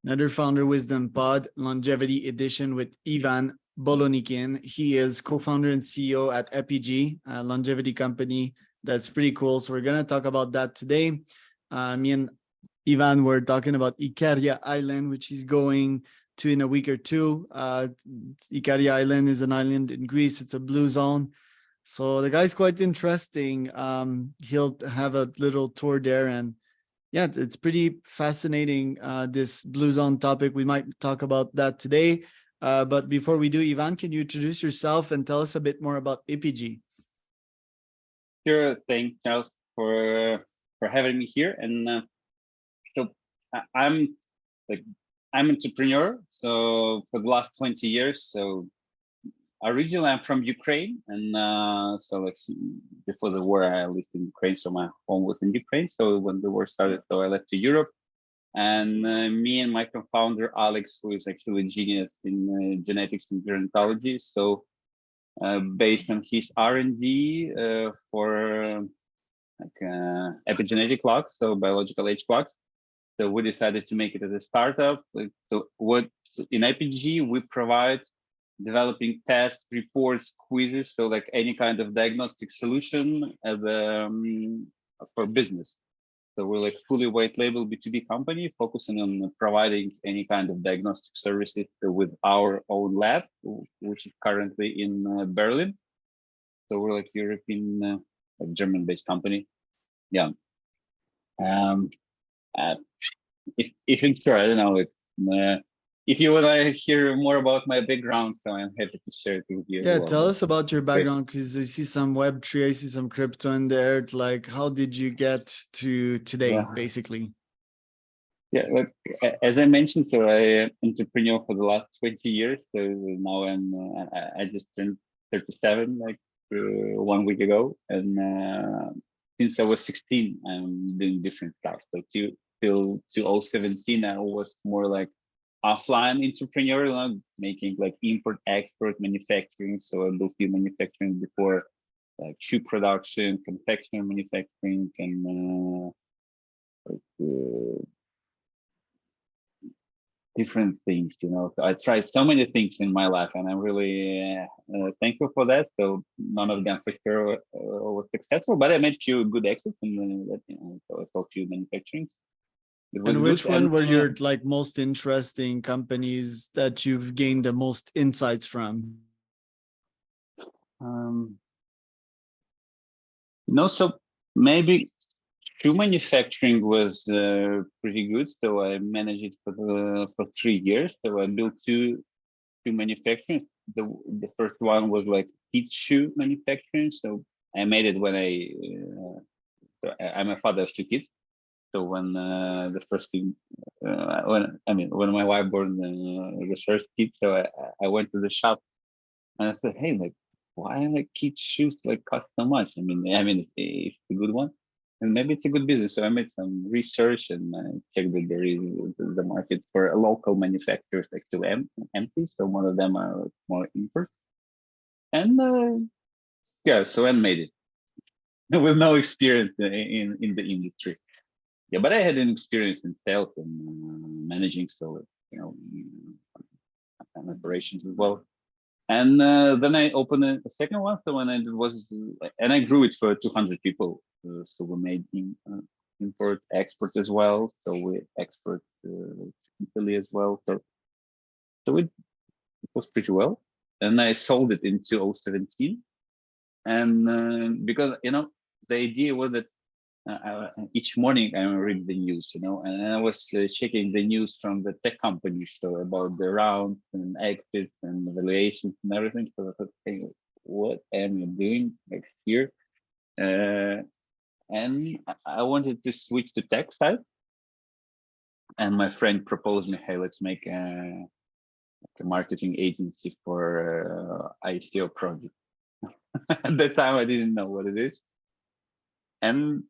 Another Founder Wisdom Pod, Longevity Edition with Ivan Bolonikhin. He is co-founder and CEO at Epigee, a longevity company. That's pretty cool. So we're going to talk about that today. Me and Ivan were talking about Ikaria Island, which he's going to in a week or two. Ikaria Island is an island in Greece. It's a blue zone. So the guy's quite interesting. He'll have a little tour there, and yeah, it's pretty fascinating, this blue zone topic. We might talk about that today. But before we do, Ivan, can you introduce yourself and tell us a bit more about Epigee? Sure. Thanks, Charles, for having me here. And so I'm an entrepreneur. So for the last 20 years, so originally I'm from Ukraine, and before the war I lived in Ukraine, so my home was in Ukraine. So when the war started, so I left to Europe, and me and my co-founder Alex, who is actually a genius in genetics and gerontology, so based on his R&D for epigenetic clocks, so biological age clocks, so we decided to make it as a startup. So what in Epigee we provide developing tests, reports, quizzes, so like any kind of diagnostic solution as for business. So we're like fully white label B2B company focusing on providing any kind of diagnostic services with our own lab, which is currently in Berlin. So we're like European, like German-based company. Yeah. If I'm sure, I don't know. If you want to hear more about my background, so I'm happy to share it with you. Yeah, tell us about your background, because I see some Web3, I see some crypto in there. Like, how did you get to today, basically? Yeah, look, as I mentioned, so I'm entrepreneur for the last 20 years. So now I just turned 37, like 1 week ago. And since I was 16, I'm doing different stuff. So till 2017, I was more like offline entrepreneur, making like import, export, manufacturing. So I built few manufacturing before, like shoe production, confection manufacturing, and different things, So I tried so many things in my life, and I'm really thankful for that. So none of them for sure was successful, but I made few good exits, and so I sold few manufacturing. And which one were your like most interesting companies that you've gained the most insights from? So maybe shoe manufacturing was pretty good. So I managed it for 3 years. So I built two manufacturing. The first one was like kids shoe manufacturing. So I made it when I'm a father of 2 kids. So when the first thing, when my wife born the first kid, so I went to the shop and I said, hey, like, why like kids shoes like cost so much? I mean, it's a good one, and maybe it's a good business. So I made some research and checked that there is the market for local manufacturers like still empty. So one of them are more import, and yeah, so I made it with no experience in the industry. Yeah, but I had an experience in sales and managing, so and operations as well. And then I opened a second one. So when I grew it for 200 people. So we made import, export as well. So we export to Italy as well. So it was pretty well. And I sold it in 2017. And because the idea was that each morning I read the news, and I was checking the news from the tech companies, so about the rounds and exits and evaluations and everything. So I thought, hey, what am I doing next year? And I wanted to switch to tech side. And my friend proposed me, hey, let's make a marketing agency for ICO project. At that time, I didn't know what it is. And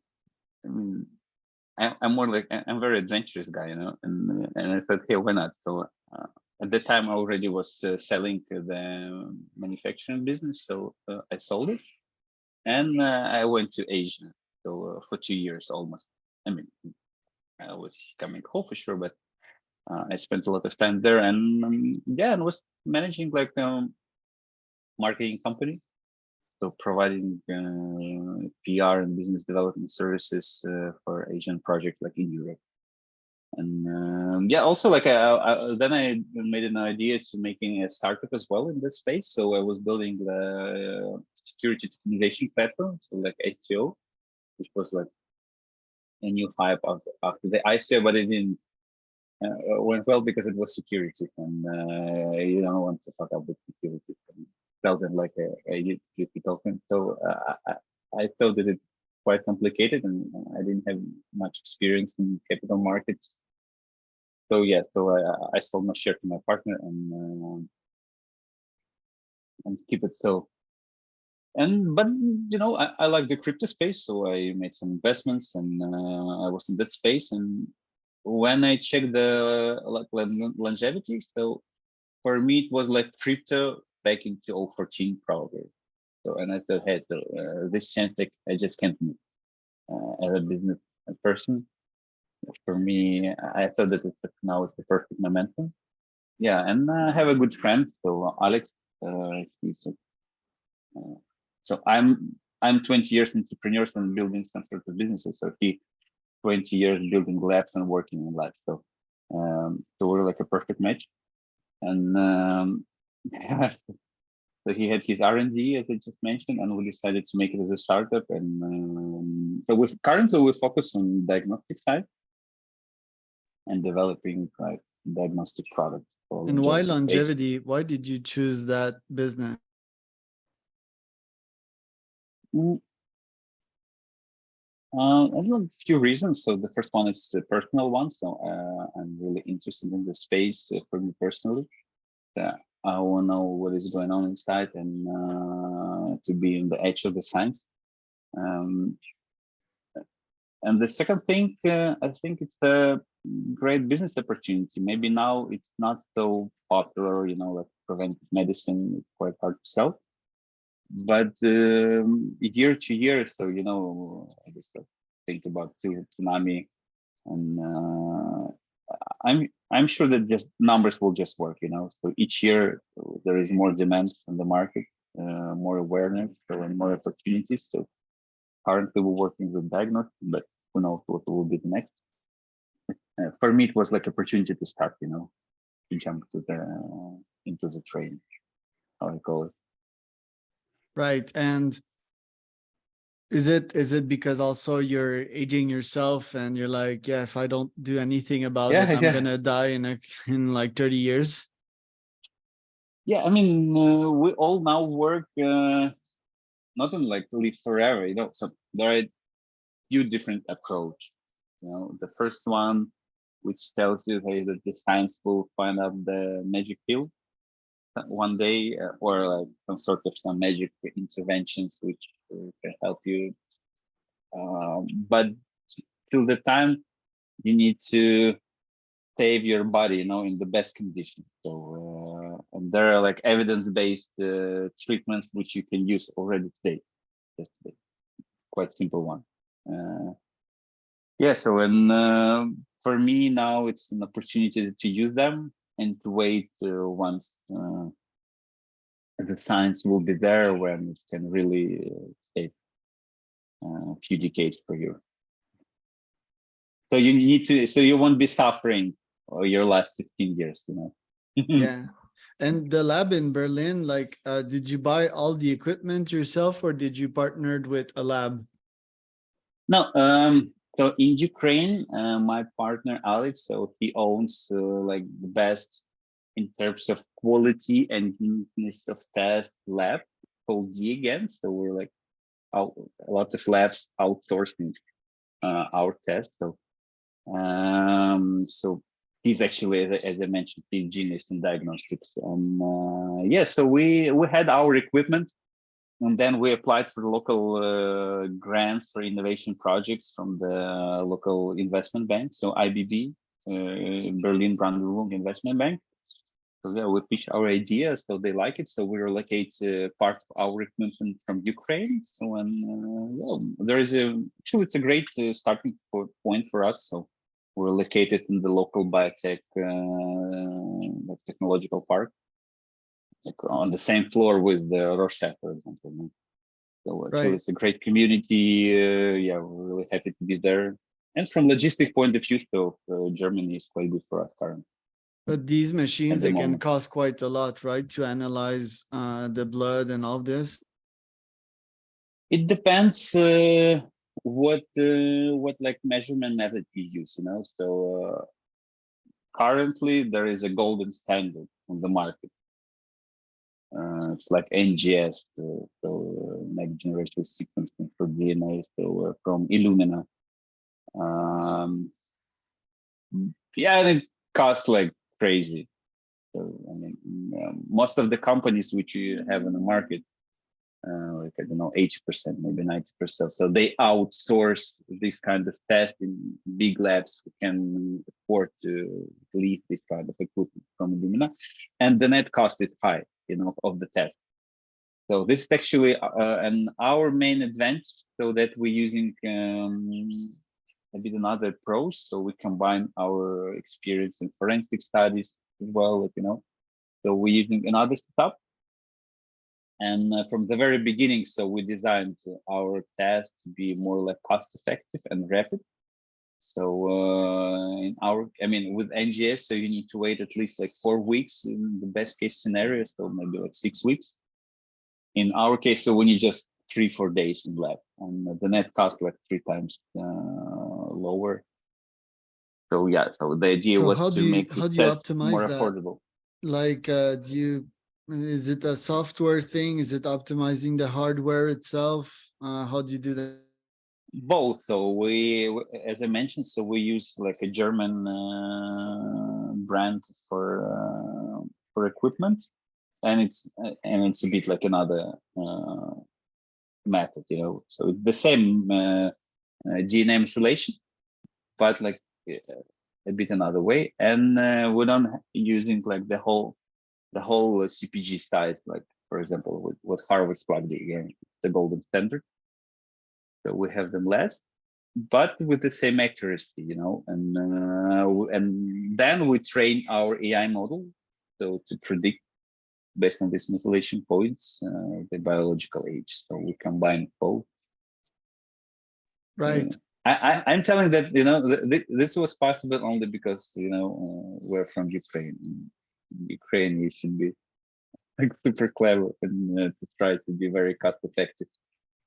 I'm more like, I'm a very adventurous guy, and I thought, hey, why not? So at the time, I already was selling the manufacturing business, so I sold it, and I went to Asia. So for 2 years almost. I was coming home for sure, but I spent a lot of time there, and yeah, and was managing like marketing company, so providing PR and business development services for Asian projects like in Europe. And yeah, also like then I made an idea to making a startup as well in that space. So I was building the security tokenization platform, so like HTO, which was like a new hype after the ICO, but it didn't went well because it was security, and you don't want to fuck up with security. And felt it like a utility token. So I thought that it's quite complicated, and I didn't have much experience in capital markets. So yeah, so I sold my share to my partner and keep it so. And but you know, I like the crypto space, so I made some investments, and I was in that space. And when I checked the like longevity, so for me it was like crypto back into 2014 probably. So and I said, hey, so this chance like I just can't miss as a business person. For me, I thought that now it's the perfect momentum. Yeah, and I have a good friend, so Alex. He's so I'm 20 years entrepreneurs and building some sort of businesses. So he 20 years building labs and working in labs. So we're like a perfect match. And so he had his R&D, as I just mentioned, and we decided to make it as a startup. And so currently we focus on diagnostic side and developing like diagnostic products for And why longevity space. longevity? Why did you choose that business? Mm, I have a few reasons. So the first one is the personal one. So I'm really interested in the space for me personally. I want to know what is going on inside and to be in the edge of the science. Um, and the second thing, I think it's a great business opportunity. Maybe now it's not so popular, you know, like preventive medicine, it's quite hard to sell. But year to year, so, you know, I just think about tsunami and I'm sure that just numbers will just work, you know. So each year there is more demand on the market, more awareness, so and more opportunities. So currently we're working with diagnostics, but who knows what will be the next. For me, it was like opportunity to start, you know, to jump to the into the train, how I call it. Right. And is it because also you're aging yourself and you're like, yeah, if I don't do anything about Yeah, it, I'm yeah, gonna die in like 30 years? yeah. I mean, we all now work not on like live forever, you know. So there are few different approach. You know, the first one, which tells you, hey, that the science will find out the magic pill one day, or like some magic interventions which can help you. But till the time, you need to save your body, you know, in the best condition. So and there are like evidence-based treatments which you can use already today. Just quite simple one. Yeah, so and for me now it's an opportunity to use them and to wait once the science will be there when it can really save a few decades for you. So you need to, so you won't be suffering or your last 15 years, you know. Yeah. And the lab in Berlin, like, did you buy all the equipment yourself or did you partnered with a lab? No, so in Ukraine, my partner Alex, so he owns like the best in terms of quality and uniqueness of test lab called D again. So we're like out, a lot of labs outsourcing our test. So he's actually, as I mentioned, he's genius in diagnostics. And yeah, so we had our equipment. And then we applied for local grants for innovation projects from the local investment bank, so IBB, Berlin Brandenburg Investment Bank. So yeah, we pitched our idea, so they like it. So we relocate part of our equipment from Ukraine. So and yeah, there is actually it's a great starting point for us. So We're located in the local biotech technological park, like on the same floor with the Roche, for example. So actually, Right. it's a great community. Yeah, we're really happy to be there. And from logistic point of view, so Germany is quite good for us currently But these at machines, the they can moment. cost quite a lot, right? To analyze the blood and all this. It depends what like measurement method you use. So currently there is a golden standard on the market. It's like NGS, next generation sequencing for DNA, so from Illumina. Yeah, and it costs like crazy. So I mean, most of the companies which you have in the market, like I don't know, 80%, maybe 90%. So they outsource this kind of test in big labs who can afford to leave this kind of equipment from Illumina, and the net cost is high, of the test. So this is actually our main advantage, so that we're using a bit another approach. So we combine our experience in forensic studies as well, So we're using another setup. And from the very beginning, so we designed our test to be more like cost effective and rapid. So with NGS, so you need to wait at least like 4 weeks in the best case scenario, so maybe like 6 weeks. In our case, so we need just 3-4 days in lab, and the net cost like 3 times lower. So yeah, so the idea So was to make this how do you test optimize more that? affordable. Like, is it a software thing? Is it optimizing the hardware itself? How do you do that? Both. So as I mentioned, so we use like a German brand for equipment, and it's a bit like another method, So it's the same DNA methylation, but like a bit another way, and we don't using like the whole CPG side, like for example with what Harvard's plugged again, the golden standard. So we have them less, but with the same accuracy, and then we train our AI model so to predict based on these methylation points the biological age. So we combine both. Right. I'm telling that this was possible only because we're from Ukraine. Ukraine, you should be like super clever and to try to be very cost effective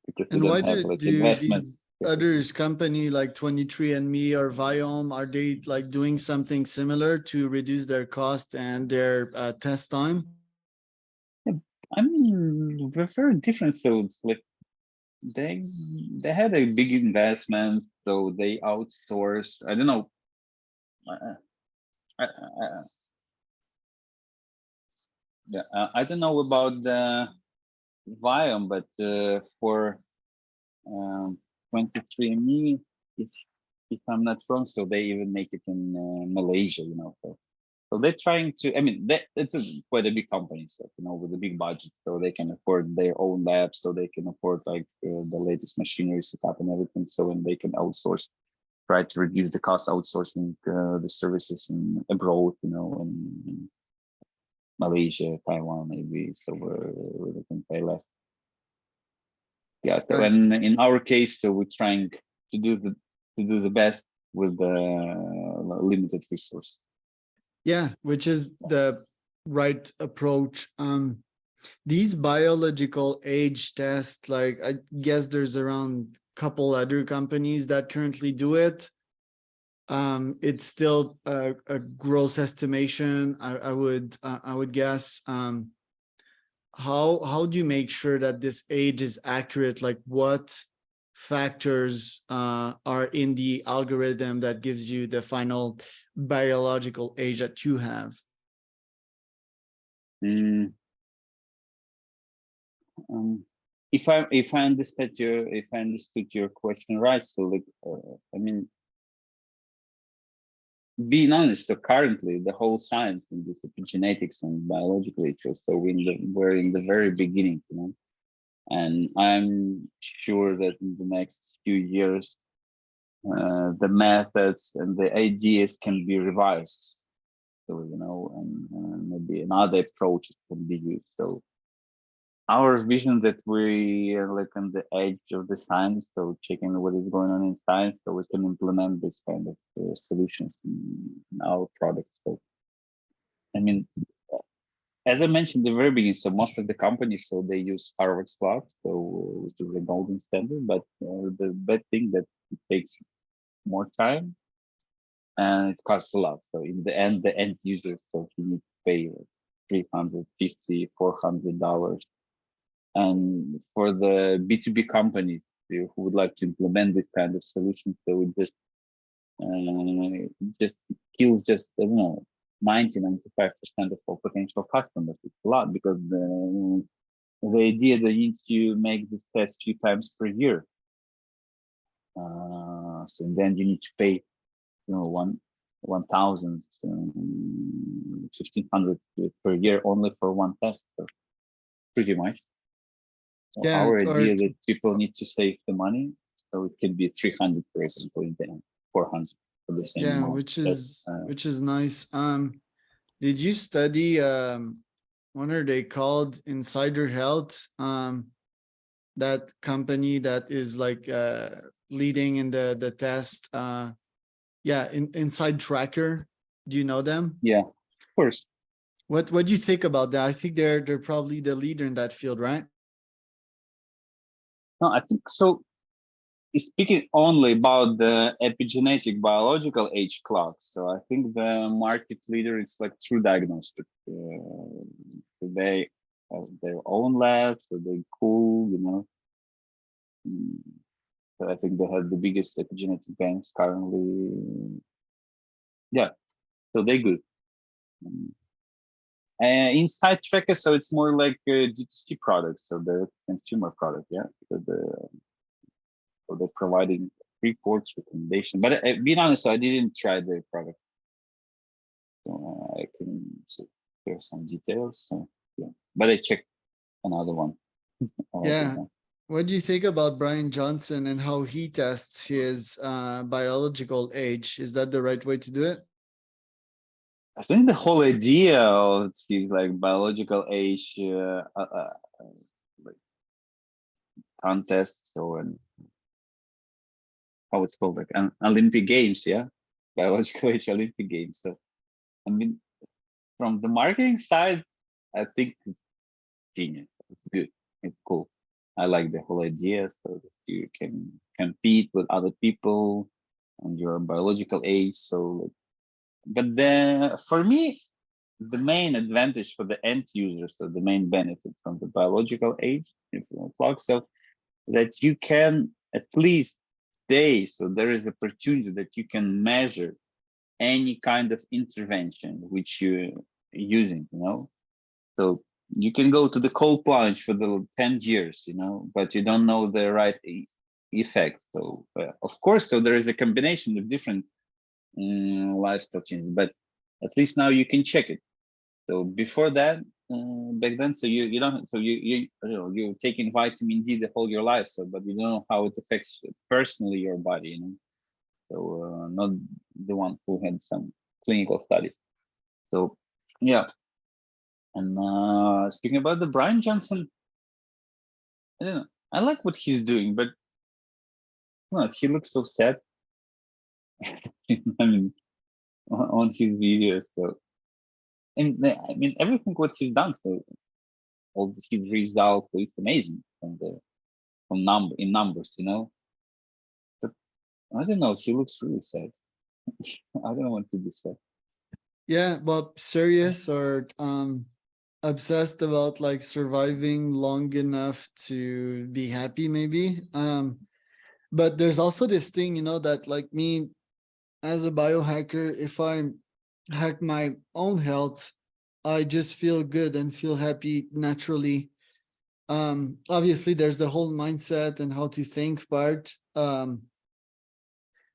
because we And why don't have like do investment. these others company like 23andMe or Viome, are they like doing something similar to reduce their cost and their test time? I mean, we're very different fields. Like they had a big investment, so they outsourced. I don't know. I don't know about the Viome, but for 23andMe, if if I'm not wrong, so they even make it in Malaysia, So they're trying to. I mean, it's quite a big company, so with a big budget, so they can afford their own labs, so they can afford like the latest machinery setup and everything. So when they can outsource, try to reduce the cost outsourcing the services in abroad, in Malaysia, Taiwan, maybe, so they can pay less. Yeah. So Right. and in our case, so we're trying to do the best with the limited resource. Yeah, which is the right approach. These biological age tests, like I guess there's around a couple other companies that currently do it. It's still a gross estimation. I would guess. How do you make sure that this age is accurate? Like what factors are in the algorithm that gives you the final biological age that you have? Mm, if I understood your question right, so like I mean, being honest, so currently the whole science in this epigenetics and biological issues, so we're in the very beginning, and I'm sure that in the next few years the methods and the ideas can be revised. So, and maybe another approach can be used. So our vision that we are like on the edge of the science, so checking what is going on in science, so we can implement this kind of solutions in our products. So, I mean, as I mentioned at the very beginning, so most of the companies, so they use Harvard's law, so which is the golden standard. But the bad thing that it takes more time and it costs a lot. So in the end user, so he needs to pay like $350, $400. And for the B2B companies who would like to implement this kind of solution, so it just kills just, I don't know, 90-95% of all potential customers. It's a lot because the idea that you need to make this test few times per year. So then you need to pay, 1,000, 1,500 per year only for one test. So pretty much. So Yeah, our idea that people need to save the money, so it can be 300 per example, in the end, 400 for the same amount. which is nice. Did you study what are they called? Insider Health. That company that is like leading in the test. Inside Tracker. Do you know them? Yeah, of course. What do you think about that? I think they're probably the leader in that field, right? No, I think so. Speaking only about the epigenetic biological age clock, so I think the market leader is like True Diagnostic. They have their own labs, so they're cool. So I think they have the biggest epigenetic banks currently. Yeah, so they're good. Inside Tracker, so it's more like a D2C product, so they're consumer product, yeah, because so they're providing reports, recommendation. But being honest, I didn't try their product, so I can share some details. So yeah, but I checked another one. Yeah. What do you think about Brian Johnson and how he tests his biological age? Is that the right way to do it? I think the whole idea of his like biological age like contests or how it's called, like an Olympic Games, yeah, biological age Olympic Games. So I mean, from the marketing side, I think it's genius. It's good. It's cool. I like the whole idea, so that you can compete with other people and your biological age. So, but then for me, the main advantage for the end user, so the main benefit from the biological age clock, so that you can at least say, so there is opportunity that you can measure any kind of intervention which you're using, So you can go to the cold plunge for the 10 years, but you don't know the right effect. So of course, so there is a combination of different lifestyle changes, but at least now you can check it. So before that, back then, so you don't, so you're taking vitamin D the whole your life, so but you don't know how it affects personally your body, So not the one who had some clinical studies. So yeah. And speaking about the Brian Johnson, I don't know. I like what he's doing, but he looks so sad. I mean, on his videos. So, and I mean, everything what he's done, so all his results, so it's amazing from numbers, But I don't know. He looks really sad. I don't want to be sad. Yeah, well, serious or obsessed about like surviving long enough to be happy, maybe. But there's also this thing, that like me as a biohacker, if I hack my own health, I just feel good and feel happy naturally. Obviously there's the whole mindset and how to think part. I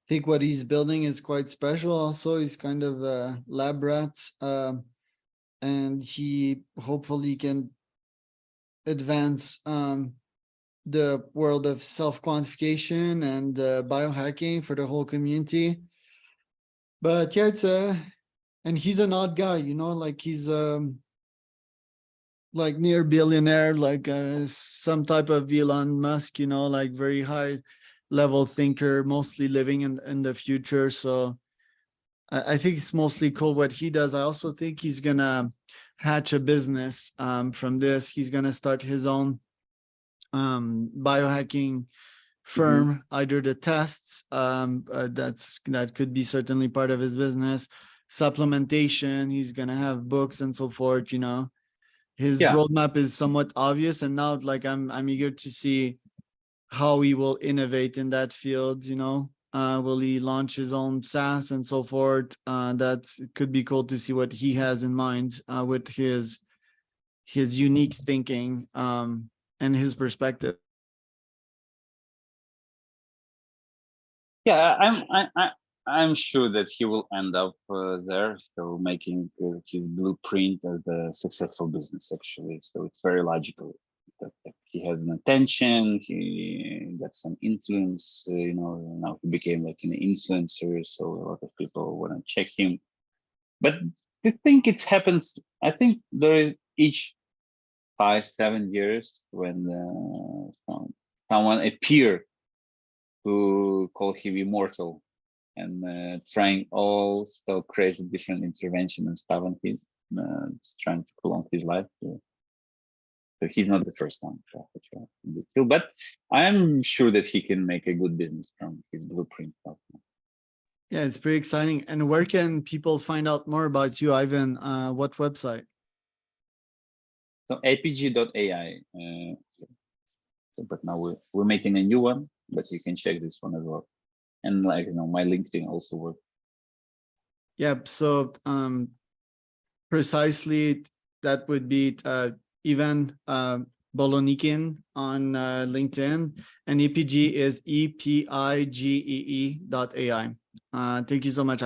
think what he's building is quite special. Also, he's kind of a lab rat, and he hopefully can advance the world of self-quantification and biohacking for the whole community. But yeah, and he's an odd guy, like he's like near billionaire, like some type of Elon Musk, like very high level thinker, mostly living in the future. So I think it's mostly cool what he does. I also think he's gonna hatch a business from this. He's gonna start his own biohacking firm, either the tests, that could be certainly part of his business, supplementation, he's gonna have books and so forth. His Yeah. roadmap is somewhat obvious, and now like I'm eager to see how he will innovate in that field. Will he launch his own SaaS and so forth? That it could be cool to see what he has in mind with his unique thinking and his perspective. Yeah, I'm sure that he will end up there, so making his blueprint as a successful business, actually. So it's very logical that he has an attention, he got some influence, now he became like an influencer, so a lot of people want to check him. But I think it happens, I think there is each 5-7 years when someone appear who call him immortal and trying all so crazy different intervention and stuff, and he's trying to prolong his life. So he's not the first one, but I'm sure that he can make a good business from his blueprint. Yeah, it's pretty exciting. And where can people find out more about you, Ivan? What website? So epigee.ai. But now we're making a new one, but you can check this one as well. And my LinkedIn also works. Yep. So precisely that would be Ivan Bolonikhin on LinkedIn, and Epigee is EPIGEE.ai. Thank you so much.